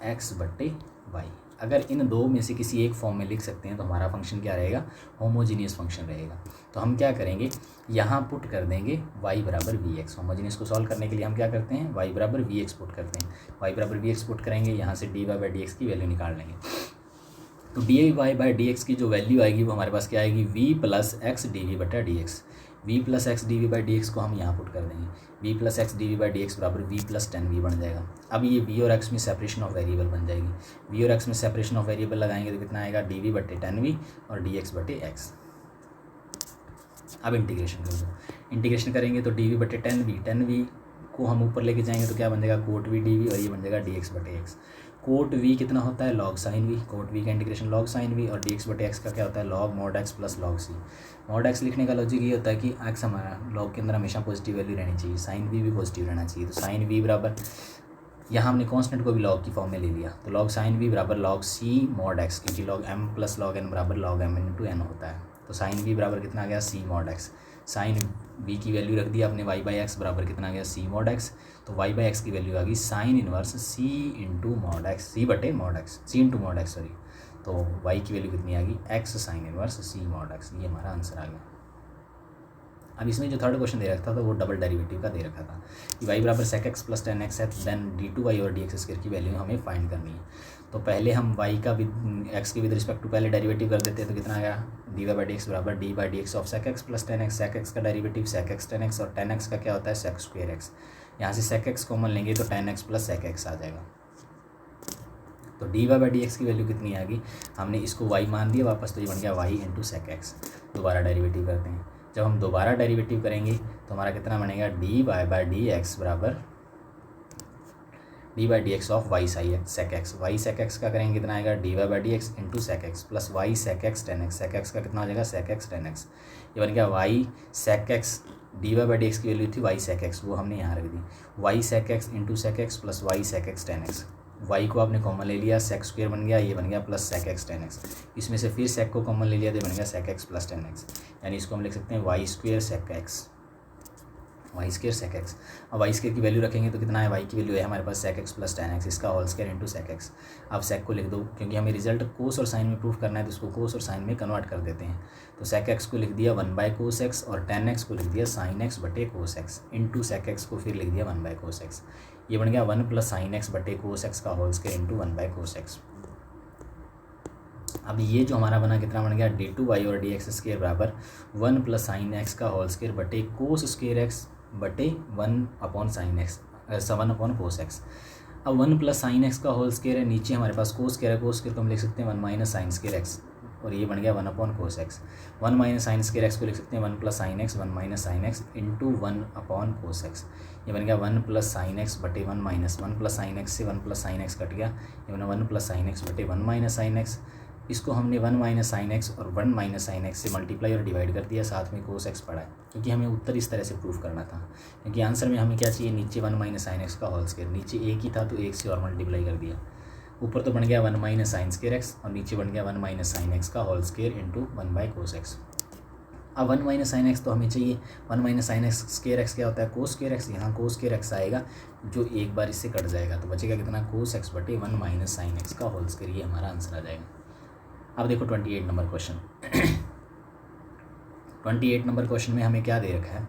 fx/y। अगर इन दो में से किसी एक फॉर्म में लिख सकते हैं तो हमारा फंक्शन क्या रहेगा, होमोजीनियस फंक्शन रहेगा। तो हम क्या करेंगे, यहाँ पुट कर देंगे y बराबर vx। होमोजीनियस को सॉल्व करने के लिए हम क्या करते हैं, y बराबर vx पुट करते हैं। y बराबर vx पुट करेंगे, यहाँ से dy/dx की वैल्यू निकाल लेंगे। तो dy/dx की जो वैल्यू आएगी वो हमारे पास क्या आएगी, v plus x dv/dx। v plus x dv/dx को हम यहाँ पुट कर देंगे, v प्लस एक्स dv/dx बराबर v प्लस 10v बन जाएगा। अब ये v और x में सेपरेशन ऑफ वेरिएबल बन जाएगी। v और x में सेपरेशन ऑफ वेरिएबल लगाएंगे तो कितना आएगा dv/10v और dx/x। अब इंटीग्रेशन कर दो, इंटीग्रेशन करेंगे तो dv/10v को हम ऊपर लेके जाएंगे तो क्या बन जाएगा कोट v dv और ये बन जाएगा dx/x। कोट v कितना होता है log sine v, cot v का इंटीग्रेशन लॉग साइन v और dx/x का क्या होता है log mod x plus log c। Mod x लिखने का लॉजिक ये होता है कि x हमारा लॉग के अंदर हमेशा पॉजिटिव वैल्यू रहनी चाहिए, साइन v भी पॉजिटिव रहना चाहिए। तो साइन v बराबर यहाँ हमने कॉन्स्टेंट को भी लॉग की फॉर्म में ले लिया तो लॉग साइन v बराबर लॉग c मॉड x, क्योंकि log m plus log n बराबर लॉग m इंटू n होता है। तो साइन v बराबर कितना आ गया c मॉड x। साइन v की वैल्यू रख दी आपने y/x बराबर कितना आ गया c मॉड x। तो y/x की वैल्यू आ गई sine inverse c into mod x, c into mod x sorry. तो y की वैल्यू कितनी आ गई x sine inverse c mod x। ये हमारा आंसर आ गया। अब इसमें जो थर्ड क्वेश्चन दे रखा था वो डबल डेरिवेटिव का दे रखा था कि y बराबर sec x प्लस 10x है, देन d2y और dx स्क्वायर की वैल्यू हमें फाइंड करनी है। तो पहले हम y का x के विद रिस्पेक्ट टू पहले डेरिवेटिव कर देते हैं तो कितना आ गया dy/dx बराबर d/dx of sec x plus 10x। sec x का डेरिवेटिव sec x 10x और 10x का क्या होता है sec स्क्वायर x। यहाँ से sec x कॉमन लेंगे तो 10x प्लस sec x आ जाएगा। तो dy/dx की वैल्यू कितनी आ गई, हमने इसको y मान दिया वापस तो ये बन गया y इंटू sec x। दोबारा डेरिवेटिव करते हैं, जब हम दोबारा डेरिवेटिव करेंगे तो हमारा कितना बनेगा dy/dx बराबर dy/dx of y sec x। y sec x का करेंगे कितना आएगा dy/dx into sec x plus y sec x 10x। sec x का कितना आ जाएगा sec x 10x। ये बन गया y sec x, dy/dx की वैल्यू थी y sec x वो हमने यहाँ रख दी, y sec x into sec x plus y sec x 10x। y को आपने कॉमन ले लिया sec स्क्वायर बन गया, ये बन गया प्लस sec x 10x। इसमें से फिर sec को कॉमन ले लिया तो बन गया sec x प्लस 10x, यानी इसको हम लिख सकते हैं y square sec x, y square sec x। अब y स्क्वायर की वैल्यू रखेंगे तो कितना है, y की वैल्यू है हमारे पास sec x प्लस 10x, इसका whole square into sec x। अब sec को लिख दो क्योंकि हमें रिजल्ट कोस और साइन में प्रूफ करना है तो इसको कोस और साइन में कन्वर्ट कर देते हैं। तो sec x को लिख दिया 1/cos x और 10x को लिख दिया sin x बटे cos x into sec x को फिर लिख दिया 1/cos x। ये बन गया 1 प्लस साइन एक्स बटे cos x का whole square into 1/cos x। अब ये जो हमारा बना कितना बन गया d2y और dx स्क्वायर बराबर 1 प्लस साइन एक्स का होल स्क्वायर बटे cos स्क्वायर x बटे 1/sin x 1/cos x। अब 1 प्लस साइन एक्स का होल स्क्वायर है, नीचे हमारे पास cos स्क्वायर है, cos स्क्वायर को हम लिख सकते हैं 1 माइनस साइन स्क्वायर x और ये बन गया 1/cos x। 1 minus sine square x को लिख सकते हैं 1 plus sine x 1 minus sine x into 1/cos x। ये बन गया 1 प्लस साइन एक्स बटे 1 माइनस 1 प्लस साइन एक्स से 1 प्लस साइन एक्स कट गया, ये बना 1 प्लस साइन एक्स बटे 1 माइनस साइन एक्स इसको हमने 1 माइनस साइन एक्स और 1 माइनस साइन एक्स से मल्टीप्लाई और डिवाइड कर दिया, साथ में कोस एक्स पड़ा है, क्योंकि हमें उत्तर इस तरह से प्रूफ करना था। क्योंकि आंसर में हमें क्या चाहिए, नीचे 1 माइनस साइन एक्स का होल स्क्वायर, नीचे एक ही था तो एक से और मल्टीप्लाई कर दिया, ऊपर तो बन गया 1 माइनस साइन स्क्वायर एक्स और नीचे बन गया 1 माइनस साइन एक्स का whole square into 1 by cos x. अब 1 माइनस साइन एक्स तो हमें चाहिए, 1 minus sine x square x क्या होता है, कोस स्क्वायर एक्स, यहाँ कोस स्क्वायर एक्स आएगा जो एक बार इससे कट जाएगा, तो बचेगा कितना, कोस एक्स बटे 1 माइनस साइन एक्स का होल स्क्वायर, ये हमारा आंसर आ जाएगा। अब देखो 28 नंबर क्वेश्चन 28 नंबर क्वेश्चन में हमें क्या दे रखा है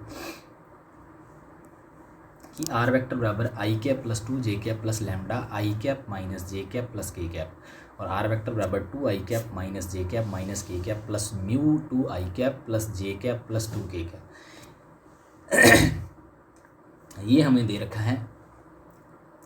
कि आर वेक्टर बराबर आई कैप प्लस 2 जे कैप प्लस लैम्डा आई कैप माइनस जे कैप प्लस के कैप, और आर वेक्टर बराबर 2 आई कैप माइनस जे कैप माइनस के कैप प्लस म्यू 2 आई कैप प्लस जे कैप प्लस 2 के कैप। ये हमें दे रखा है,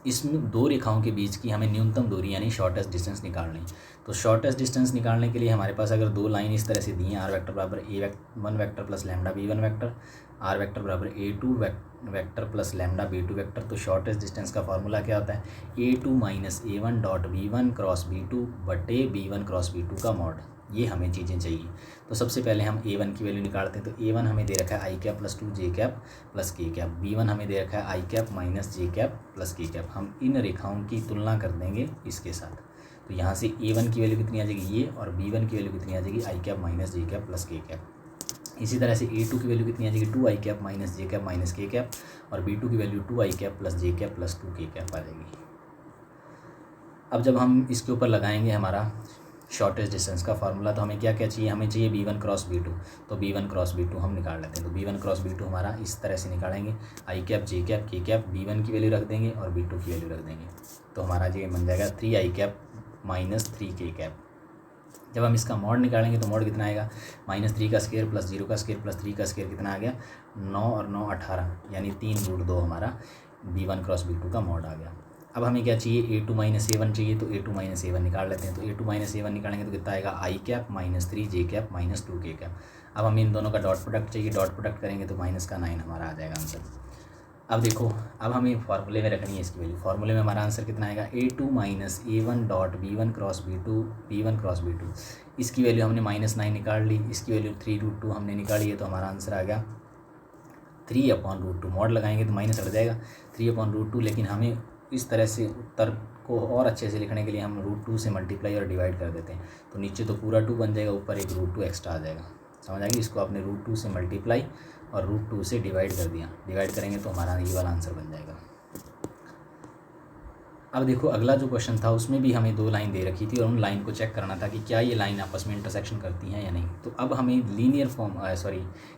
इसमें दो रेखाओं के बीच की हमें न्यूनतम दूरी यानी शॉर्टेस्ट डिस्टेंस निकालनी। तो शॉर्टेस्ट डिस्टेंस निकालने के लिए हमारे पास अगर दो लाइन इस तरह से दी हैं, आर वेक्टर बराबर A1 vector plus lambda B1 vector, r vector बराबर A2 vector plus lambda B2 vector, तो शॉर्टेस्ट डिस्टेंस का फार्मूला क्या होता है, A2 minus A1 dot B1 cross B2 बटे B1 क्रॉस B2 का मॉड। ये हमें चीज़ें चाहिए। तो सबसे पहले हम A1 की वैल्यू निकालते हैं। तो A1 हमें दे रखा है आई कैप प्लस 2 जे कैप प्लस के कैप, B1 हमें दे रखा है आई कैप माइनस जे कैप प्लस के कैप। हम इन रेखाओं की तुलना कर देंगे इसके साथ, तो यहाँ से A1 की वैल्यू कितनी आ जाएगी ये, और B1 की वैल्यू कितनी आ जाएगी आई कैप माइनस जे कैप प्लस के कैप। इसी तरह से A2 की वैल्यू कितनी आ जाएगी 2 आई कैप माइनस जे कैप माइनस के कैप, और B2 की वैल्यू 2 आई कैप प्लस जे कैप प्लस 2 के कैप आ जाएगी। अब जब हम इसके ऊपर लगाएंगे हमारा शॉर्टेस्ट डिस्टेंस का फार्मूला, तो हमें क्या क्या चाहिए, हमें चाहिए B1 क्रॉस B2, तो B1 क्रॉस B2 हम निकाल लेते हैं। तो B1 क्रॉस B2 हमारा इस तरह से निकालेंगे, आई कैप जे कैप के कैप, B1 की वैल्यू रख देंगे और B2 की वैल्यू रख देंगे, तो हमारा ये बन जाएगा 3 आई कैप माइनस 3 के कैप। जब हम इसका मॉड निकालेंगे तो मॉड कितना आएगा, -3 का स्क्वायर प्लस 0 का स्क्वायर प्लस 3 का स्क्वायर, कितना आ गया 9 और 9 18, यानी 3√2 हमारा B1 क्रॉस B2 का मॉड आ गया। अब हमें क्या चाहिए, A2 माइनस A1 चाहिए, तो A2 माइनस A1 निकाल लेते हैं। तो A2 माइनस A1 निकालेंगे तो कितना आएगा, आई कैप माइनस 3 जे कैप माइनस 2 के कैप। अब हमें इन दोनों का डॉट प्रोडक्ट चाहिए, डॉट प्रोडक्ट करेंगे तो माइनस का 9 हमारा आ जाएगा आंसर। अब देखो, अब हमें फार्मूले में रखनी है इसकी वैल्यू। फार्मूले में हमारा आंसर कितना आएगा, A2 minus A1 dot B1 cross B2, इसकी वैल्यू हमने -9 निकाल ली, इसकी वैल्यू 3√2 हमने निकाली है, तो हमारा आंसर आ गया 3/√2। मॉड लगाएंगे तो माइनस हट जाएगा 3/√2, लेकिन हमें इस तरह से उत्तर को और अच्छे से लिखने के लिए हम √2 से मल्टीप्लाई और डिवाइड कर देते हैं। तो नीचे तो पूरा 2 बन जाएगा, ऊपर एक √2 एक्स्ट्रा आ जाएगा, समझ आएगी। इसको आपने √2 से मल्टीप्लाई और √2 से डिवाइड कर दिया, डिवाइड करेंगे तो हमारा ये वाला आंसर बन जाएगा। अब देखो, अगला जो क्वेश्चन था उसमें भी हमें दो लाइन दे रखी थी और उन लाइन को चेक करना था कि क्या ये लाइन आपस में इंटरसेक्शन करती हैं या नहीं। तो अब हमें लीनियर फॉर्म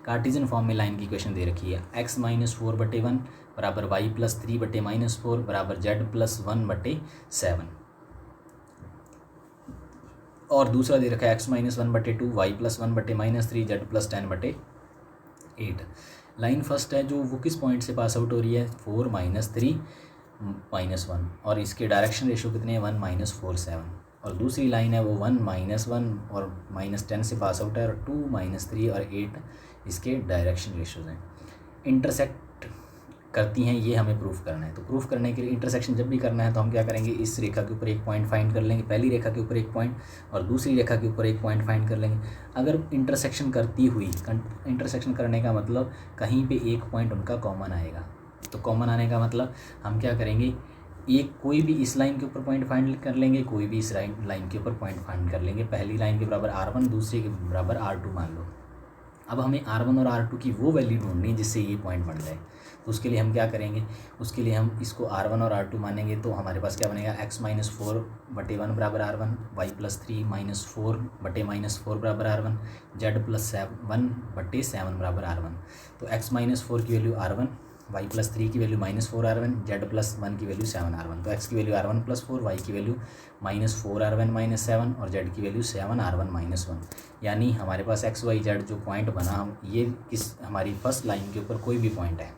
कार्टेशियन फॉर्म में लाइन की इक्वेशन दे रखी है, x माइनस 4/1 बराबर y प्लस 3/-4 बराबर z प्लस 1/7, और दूसरा दे रखा है x minus 1/2 y plus 1/-3 z plus 10/8। Line first है जो वो किस पॉइंट से पास आउट हो रही है, 4 - 3 -1, और इसके डायरेक्शन रेशो कितने हैं 1 - 4 7, और दूसरी लाइन है वो 1 -1 और -10 से पास आउट है, और 2 - 3 और 8 इसके डायरेक्शन रेशोज हैं। इंटरसेक्ट करती हैं, ये हमें प्रूफ करना है। तो प्रूफ करने के लिए इंटरसेक्शन जब भी करना है तो हम क्या करेंगे, इस रेखा के ऊपर एक पॉइंट फाइंड कर लेंगे, पहली रेखा के ऊपर एक पॉइंट और दूसरी रेखा के ऊपर एक पॉइंट फाइंड कर लेंगे। अगर इंटरसेक्शन करती हुई, इंटरसेक्शन करने का मतलब कहीं पे एक पॉइंट उनका कॉमन आएगा, तो कॉमन आने का मतलब हम क्या करेंगे, एक कोई भी इस लाइन के ऊपर पॉइंट फाइंड कर लेंगे, कोई भी इस लाइन के ऊपर पॉइंट फाइंड कर लेंगे। पहली लाइन के बराबर R1, दूसरी के बराबर R2 मान लो। अब हमें R1 और R2 की वो वैल्यू ढूंढनी है जिससे ये पॉइंट बन जाए। तो उसके लिए हम क्या करेंगे, उसके लिए हम इसको R1 और R2 मानेंगे, तो हमारे पास क्या बनेगा, x माइनस 4/1 बराबर R1, y प्लस 3 - 4/-4 बराबर R1, z प्लस 1/7 बराबर R1। तो x माइनस 4 की वैल्यू R1, y प्लस 3 की वैल्यू -4 R1, z प्लस 1 की वैल्यू 7 R1। तो x की वैल्यू R1 प्लस 4, y की वैल्यू -4 R1 -7 और z की वैल्यू 7 R1 -1। यानी हमारे पास x y z जो पॉइंट बना, हम ये किस हमारी फर्स्ट लाइन के ऊपर कोई भी पॉइंट है।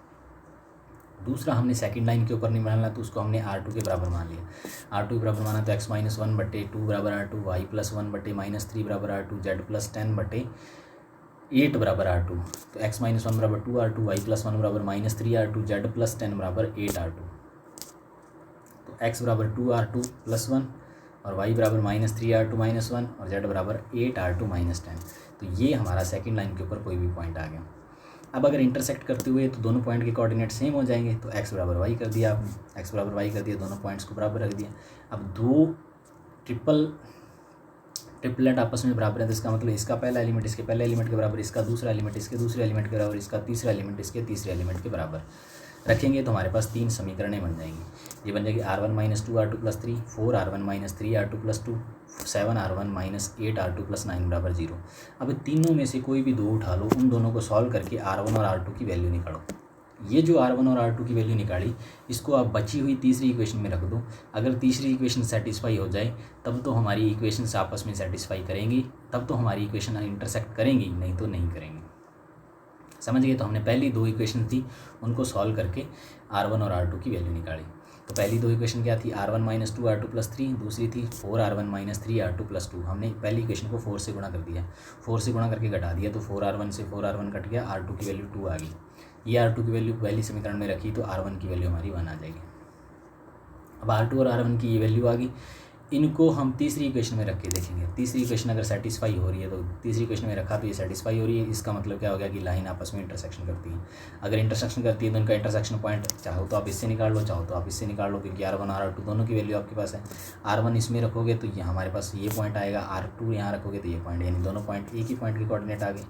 दूसरा हमने सेकंड लाइन के ऊपर नहीं माना, तो उसको हमने R2 के बराबर मान लिया। R2 के बराबर माना तो x माइनस 1/2 बराबर R2, y प्लस 1/-3 बराबर R2, z प्लस 10/8 बराबर R2। तो x माइनस 1 बराबर 2 R2, y प्लस 1 बराबर -3 R2, z प्लस 10 बराबर 8 R2। तो x बराबर 2 R2 प्लस 1 और y बराबर -3r2 - 1 और z बराबर 8r2 - 10। तो ये हमारा सेकंड लाइन के ऊपर कोई भी पॉइंट आ गया। अब अगर इंटरसेक्ट करते हुए तो दोनों पॉइंट के कोऑर्डिनेट सेम हो जाएंगे, तो x बराबर y कर दिया आपने, x बराबर y कर दिया, दोनों पॉइंट्स को बराबर रख दिया। अब दो ट्रिपलेट आपस में बराबर है, तो इसका मतलब इसका पहला एलिमेंट इसके पहले एलिमेंट के बराबर, इसका दूसरा एलिमेंट इसके दूसरे एलिमेंट के बराबर, इसका तीसरा एलिमेंट इसके तीसरे एलिमेंट के बराबर रखेंगे तो हमारे पास 3 समीकरणें बन जाएंगी। ये बन जाएगी r1 - 2r2 + 3, 4r1 - 3r2 + 2, 7r1 - 8r2 + 9 बराबर 0। अब तीनों में से कोई भी दो उठा लो, उन दोनों को सॉल्व करके r1 और r2 की वैल्यू निकालो। ये जो r1 और r2 की वैल्यू निकाली, इसको आप बची हुई तीसरी इक्वेशन में रख दो। अगर तीसरी इक्वेशन सेटिस्फाई हो जाए तब तो हमारी इक्वेशंस आपस में सेटिस्फाई करेंगी, तब तो हमारी इक्वेशन इंटरसेक्ट करेंगी, नहीं तो नहीं करेंगी। समझ गए? तो हमने पहली दो इक्वेशन थी उनको सॉल्व करके r1 और r2 की वैल्यू निकाली। तो पहली दो इक्वेशन क्या थी? r1 - 2r2 + 3, दूसरी थी 4r1 - 3r2 + 2। हमने पहली इक्वेशन को 4 से गुणा कर दिया, 4 से गुणा करके घटा दिया, तो 4r1 से 4r1 कट गया, r2 की वैल्यू 2 आ गई। ये r2 की वैल्यू पहली समीकरण में रखी तो r1 की वैल्यू हमारी 1 आ जाएगी। अब r2 और r1 की ये वैल्यू आ गई, इनको हम तीसरी इक्वेशन में रख के देखेंगे। तीसरी इक्वेशन अगर सेटिस्फाई हो रही है तो तीसरी इक्वेशन में रखा तो ये सेटिस्फाई हो रही है, इसका मतलब क्या हो गया कि लाइन आपस में इंटरसेक्शन करती है। अगर इंटरसेक्शन करती है तो उनका इंटरसेक्शन पॉइंट चाहो तो आप इससे निकाल लो, चाहो तो आप इससे निकाल लो, क्योंकि r1 और r2 दोनों की वैल्यू आपके पास है। r1 इसमें रखोगे तो ये हमारे पास ये पॉइंट आएगा, r2 यहाँ रखोगे तो ये पॉइंट, यानी दोनों पॉइंट एक ही पॉइंट के कोऑर्डिनेट आ गए।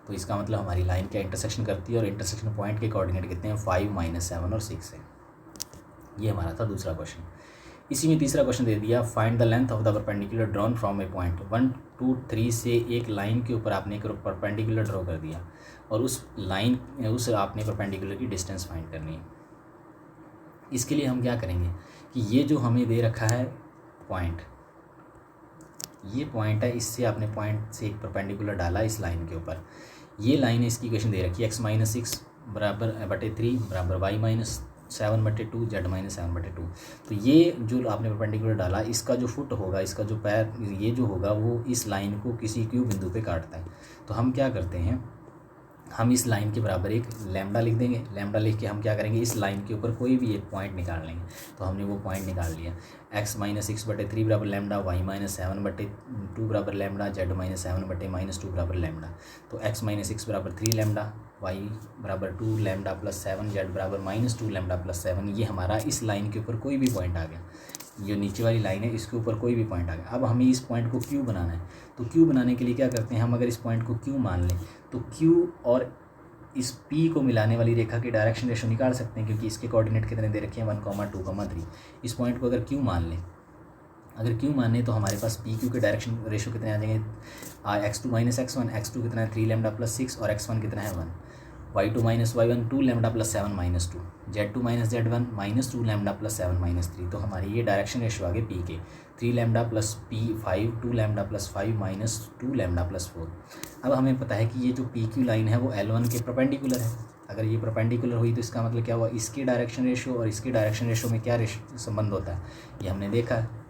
तो इसका मतलब हमारी लाइन क्या इंटरसेक्शन करती है, और इंटरसेक्शन पॉइंट के कोऑर्डिनेट कितने हैं? 5 - 7 और 6 है। ये हमारा था दूसरा क्वेश्चन। इसी में तीसरा क्वेश्चन दे दिया, find the length of the perpendicular drawn from A point 1, 2, 3 से एक लाइन के ऊपर आपने एक परपेंडिकुलर ड्रॉ कर दिया और उस आपने परपेंडिकुलर की डिस्टेंस फाइंड करनी है। इसके लिए हम क्या करेंगे कि ये जो हमें दे रखा है पॉइंट, ये पॉइंट है, इससे आपने पॉइंट से एक परपेंडिकुलर डाला इस लाइन के ऊपर। ये लाइन इसकी इक्वेशन दे रखी है x - 6 बराबर 3 बराबर y - 7/2 z - 7/2। तो ये जो आपने परपेंडिकुलर डाला, इसका जो फुट होगा, इसका जो पैर, ये जो होगा वो इस लाइन को किसी क्यू बिंदु पे काटता है। तो हम क्या करते हैं, हम इस लाइन के बराबर एक लैम्डा लिख देंगे। लैम्डा लिख के हम क्या करेंगे, इस लाइन के ऊपर कोई भी एक पॉइंट निकाल लेंगे। तो हमने वो पॉइंट निकाल लिया, x - 6/3 बराबर लैम्डा, y - 7/2 बराबर लैम्डा, z - 7/-2 बराबर लैम्डा। तो x - 6 बराबर 3 लैम्डा, y बराबर 2 लैम्डा प्लस 7, z बराबर -2 लैम्डा प्लस 7। ये हमारा इस लाइन के ऊपर कोई भी पॉइंट आ गया, जो नीचे वाली लाइन है इसके ऊपर कोई भी पॉइंट आ गया। अब हमें इस पॉइंट को क्यू बनाना है। तो क्यू बनाने के लिए क्या करते हैं हम, अगर इस पॉइंट को क्यू मान लें तो क्यू और इस P को मिलाने वाली रेखा की डायरेक्शन रेशो निकाल सकते हैं, क्योंकि इसके कोऑर्डिनेट कितने दे रखे हैं 1, 2, 3। इस पॉइंट को अगर क्यू मान लें, अगर क्यू माने तो हमारे पास PQ के डायरेक्शन रेशो कितने आ जाएंगे, x2 - x1, x2 कितना है 3 लैम्डा प्लस 6 और x1 कितना है 1, y2 - y1 2 lambda plus 7 - 2, z2 - z1 -2 lambda plus 7 - 3। तो हमारी ये डायरेक्शन रेशो आ गए P के 3 lambda plus P5 2 lambda plus 5 -2 lambda plus 4। अब हमें पता है कि ये जो PQ लाइन है वो L1 के परपेंडिकुलर है। अगर ये परपेंडिकुलर हुई तो इसका मतलब क्या हुआ, इसकी डायरेक्शन रेशो और इसकी डायरेक्शन रेशो में क्या संबंध होता है, ये हमने देखा है।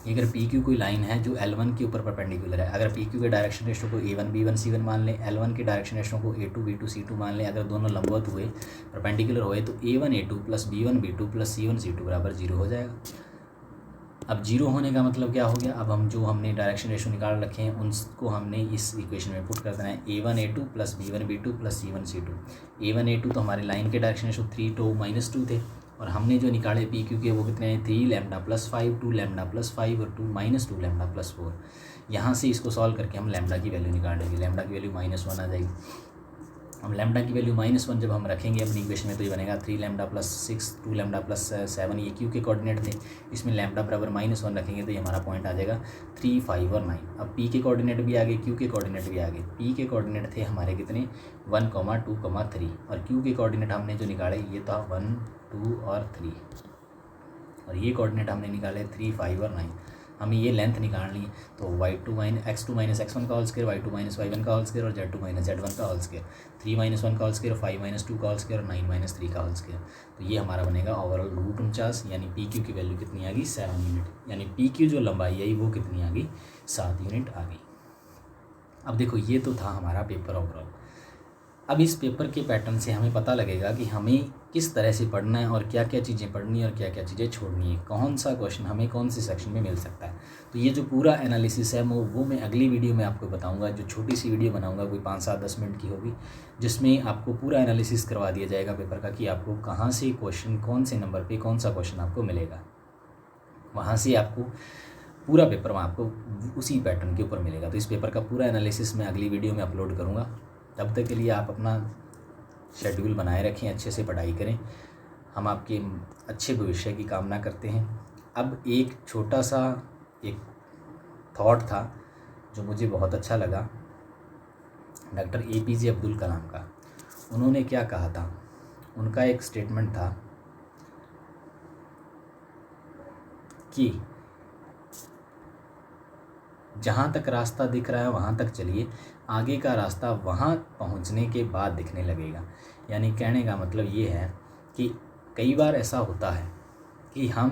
अगर PQ कोई लाइन है जो L1 के ऊपर परपेंडिकुलर है, अगर PQ के डायरेक्शन रेशो को A1 B1 C1 मान लें, L1 के डायरेक्शन रेशो को A2 B2 C2 मान लें, अगर दोनों लंबवत हुए परपेंडिकुलर हुए तो A1 A2 plus B1 B2 plus C1 C2 बराबर 0 हो जाएगा। अब 0 होने का मतलब क्या हो गया, अब हम जो हमने डायरेक्शन रेशो निकाल रखे हैं उनको हमने इस इक्वेशन में पुट कर देना है, A1 A2 plus B1 B2 plus C1 C2। A1 A2 तो हमारे लाइन के डायरेक्शन रेशो 3 2 -2 थे, और हमने जो निकाले PQ के वो कितने हैं 3 लैम्डा प्लस 5 2 लैम्डा प्लस 5 और 2 -2 लैम्डा प्लस 4। यहाँ से इसको सॉल्व करके हम लैम्डा की वैल्यू निकाल लेंगे, लैम्डा की वैल्यू -1 आ जाएगी। हम लैम्डा की वैल्यू -1 जब हम रखेंगे अपनी इक्वेशन में तो ये बनेगा 3 लैम्डा प्लस 6 2 लैम्डा प्लस 7, ये क्यू के कोऑर्डिनेट थे, इसमें लैम्डा बराबर -1 रखेंगे तो ये हमारा पॉइंट आ जाएगा 3 5 और 9। अब P के कोऑर्डिनेट भी आ गए, Q के कोऑर्डिनेट भी आ गए। P के कोऑर्डिनेट थे हमारे कितने 1, 2, 3, और Q के कोऑर्डिनेट हमने जो निकाले ये था 1, 2 और 3, और ये कोऑर्डिनेट हमने निकाले 3 5 और 9। हमें ये लेंथ निकालनी है तो x2 - x1 का होल स्क्वायर, y2 - y1 का होल स्क्वायर और z2 - z1 का होल स्क्वायर, 3 - 1 का होल स्क्वायर, 5 - 2 का होल स्क्वायर और 9 - 3 का होल स्क्वायर। तो ये हमारा बनेगा ओवरऑल √49, यानी PQ की वैल्यू कितनी आ गई 7 यूनिट, यानी PQ जो लंबाई आई वो कितनी आ गई 7 यूनिट आ गई। अब देखो ये तो था हमारा पेपर ओवरऑल। अब इस पेपर के पैटर्न से हमें पता लगेगा कि हमें किस तरह से पढ़ना है और क्या क्या चीज़ें पढ़नी है और क्या क्या चीज़ें छोड़नी है, कौन सा क्वेश्चन हमें कौन से सेक्शन में मिल सकता है। तो ये जो पूरा एनालिसिस है वो मैं अगली वीडियो में आपको बताऊंगा, जो छोटी सी वीडियो बनाऊंगा, कोई 5-7-10 मिनट की होगी, जिसमें आपको पूरा एनालिसिस करवा दिया जाएगा पेपर का कि आपको कहाँ से क्वेश्चन, कौन से नंबर पर कौन सा क्वेश्चन आपको मिलेगा। वहाँ से आपको पूरा पेपर वहाँ आपको उसी पैटर्न के ऊपर मिलेगा। तो इस पेपर का पूरा एनालिसिस मैं अगली वीडियो में अपलोड करूँगा। तब तक के लिए आप अपना शेड्यूल बनाए रखें, अच्छे से पढ़ाई करें। हम आपके अच्छे भविष्य की कामना करते हैं। अब एक छोटा सा एक थॉट था जो मुझे बहुत अच्छा लगा, डॉक्टर APJ अब्दुल कलाम का। उन्होंने क्या कहा था, उनका एक स्टेटमेंट था कि जहाँ तक रास्ता दिख रहा है वहाँ तक चलिए, आगे का रास्ता वहाँ पहुँचने के बाद दिखने लगेगा। यानी कहने का मतलब ये है कि कई बार ऐसा होता है कि हम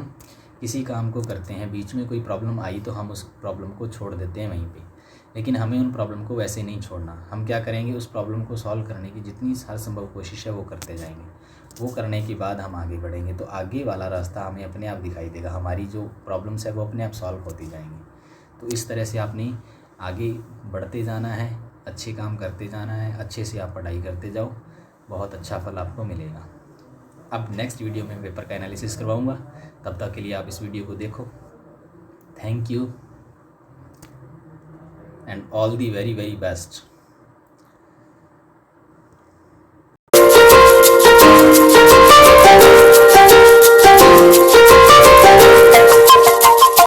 किसी काम को करते हैं, बीच में कोई प्रॉब्लम आई तो हम उस प्रॉब्लम को छोड़ देते हैं वहीं पे, लेकिन हमें उन प्रॉब्लम को वैसे नहीं छोड़ना। हम क्या करेंगे, उस प्रॉब्लम को सॉल्व करने की जितनी हर संभव कोशिश है वो करते जाएंगे। वो करने के बाद हम आगे बढ़ेंगे तो आगे वाला रास्ता हमें अपने आप दिखाई देगा, हमारी जो प्रॉब्लम्स है वो अपने आप सॉल्व होती जाएंगी। तो इस तरह से आपने आगे बढ़ते जाना है, अच्छे काम करते जाना है, अच्छे से आप पढ़ाई करते जाओ, बहुत अच्छा फल आपको मिलेगा। अब नेक्स्ट वीडियो में पेपर का एनालिसिस करवाऊँगा, तब तक के लिए आप इस वीडियो को देखो। Thank you and all the very very best.